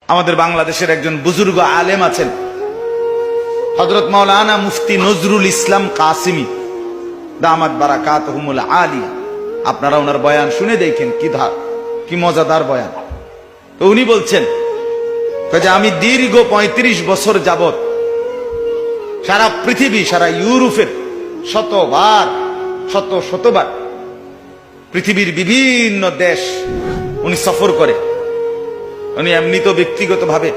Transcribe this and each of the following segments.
আমাদের বাংলাদেশের একজন বুজুর্গ আলেম আছেন, হযরত মাওলানা মুফতি নজরুল ইসলাম কাসিমি দামাত বারাকাতুহুমুল আলিয়া। আপনারা ওনার বয়ান শুনে দেখেন কি মজাদার বয়ান। তো উনি বলছেন যে আমি দীর্ঘ ৩৫ বছর যাবত সারা পৃথিবী, সারা ইউরোপের শতবার পৃথিবীর বিভিন্ন দেশ উনি সফর করে। উনি এমনি তো ব্যক্তিগতভাবে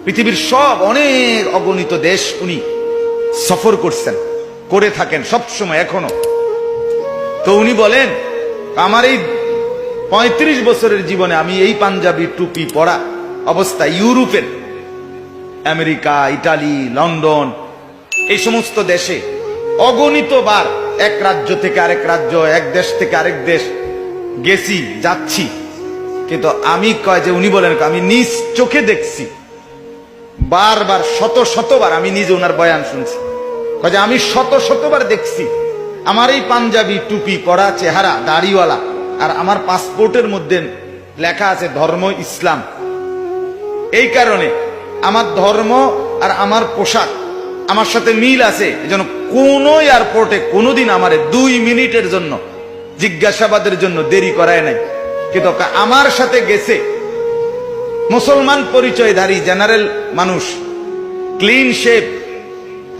পৃথিবীর সব অনেক অগণিত দেশ উনি সফর করছেন, করে থাকেন সব সময় এখনো। তো উনি বলেন আমার এই ৩৫ বছরের জীবনে আমি এই পাঞ্জাবি টুপি পরা অবস্থা ইউরোপের, আমেরিকা, ইটালি, লন্ডন, এই সমস্ত দেশে অগণিত বার এক রাজ্য থেকে আরেক রাজ্য, এক দেশ থেকে আরেক দেশ গেছি, যাচ্ছি। কিন্তু আমি উনি বলেন আমি নিজ চোখে দেখছি, বারবার শতবার আমি নিজে ওনার বয়ান শুনছি, আমি শতবার দেখছি আমার এই পাঞ্জাবি টুপি পরা চেহারা, দাড়িওয়ালা, আর আমার পাসপোর্টের মধ্যে লেখা আছে ধর্ম ইসলাম। এই কারণে আমার ধর্ম আর আমার পোশাক আমার সাথে মিল আছে, এজন্য কোন এয়ারপোর্টে কোনোদিন আমার 2 মিনিটের জন্য জিজ্ঞাসাবাদের জন্য দেরি করায় নাই। কিন্তু আমার সাথে গেছে মুসলমান পরিচয়ধারী জেনারেল মানুষ, ক্লিন শেপ,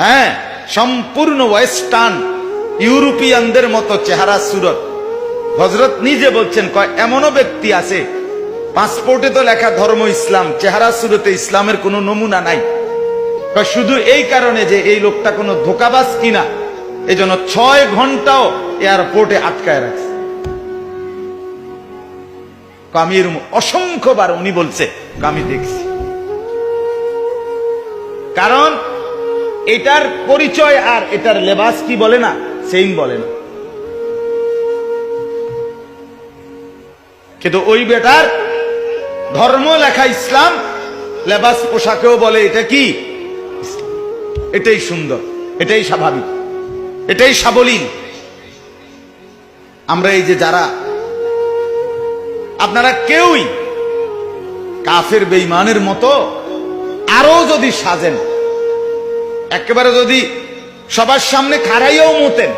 হ্যাঁ, সম্পূর্ণ ওয়েস্টার্ন ইউরোপিয়ানদের মতো চেহারা সুরত। হযরত নিজে বলছেন এমনও ব্যক্তি আছে পাসপোর্টে তো লেখা ধর্ম ইসলাম, চেহারা সুরতে ইসলামের কোনো নমুনা নাই। শুধু এই কারণে যে এই লোকটা কোনো ধোঁকাবাজ কিনা, এই জন্য 6 ঘন্টাও এয়ারপোর্টে আটকায় রাখছে। আমি এরকম অসংখ্যবার উনি বলছে আমি দেখছি। কারণ এটার পরিচয় আর এটার লেবাস কি বলে না, সেম বলে না। কিন্তু ওই বেটার ধর্ম লেখা ইসলাম, লেবাস পোশাকেও বলে এটা কি, এটাই সুন্দর, এটাই স্বাভাবিক, এটাই সাবলীল। আমরা এই যে যারা, আপনারা কেউই কাফের বেঈমানের মতো আরো যদি সাজেন, একেবারে যদি সবার সামনে খাড়াইয়াও মতেন,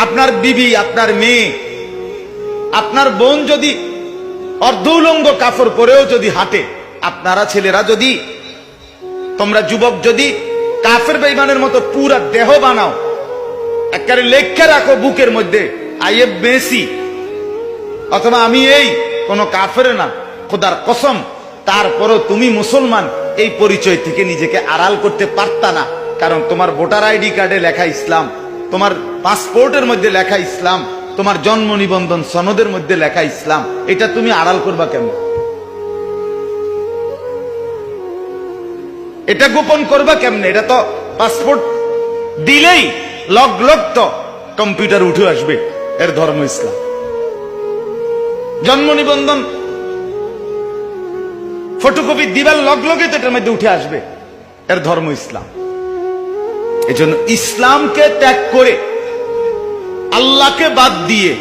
আপনার বিবি, আপনার মেয়ে, আপনার বোন যদি অর্ধ উলঙ্গ কাপড় পরেও যদি হাঁটে, আপনারা ছেলেরা যদি, তোমরা যুবক যদি কাফের বেঈমানের মতো পুরা দেহ বানাও, একেবারে লেখা রাখো বুকের মধ্যে আইএফ মেসি, অথবা আমি এই কোন কাফের না, খোদার কসম, তারপরও তুমি মুসলমান এই পরিচয় থেকে নিজেকে আড়াল করতে পারতা না। কারণ তোমার ভোটার আইডি কার্ডে লেখা ইসলাম, তোমার পাসপোর্টের মধ্যে লেখা ইসলাম, তোমার জন্ম নিবন্ধন সনদের মধ্যে লেখা ইসলাম, এটা তুমি আড়াল করবা কেমন? এটা গোপন করবা কেমনে? এটা তো পাসপোর্ট দিলেই লগ তো কম্পিউটার উঠে আসবে এর ধর্ম ইসলাম। জন্ম নিবন্ধন ফটোকপি দিবার লগে তো এটার মধ্যে উঠে আসবে এর ধর্ম ইসলাম। এজন্য ইসলামকে ত্যাগ করে, আল্লাহকে বাদ দিয়ে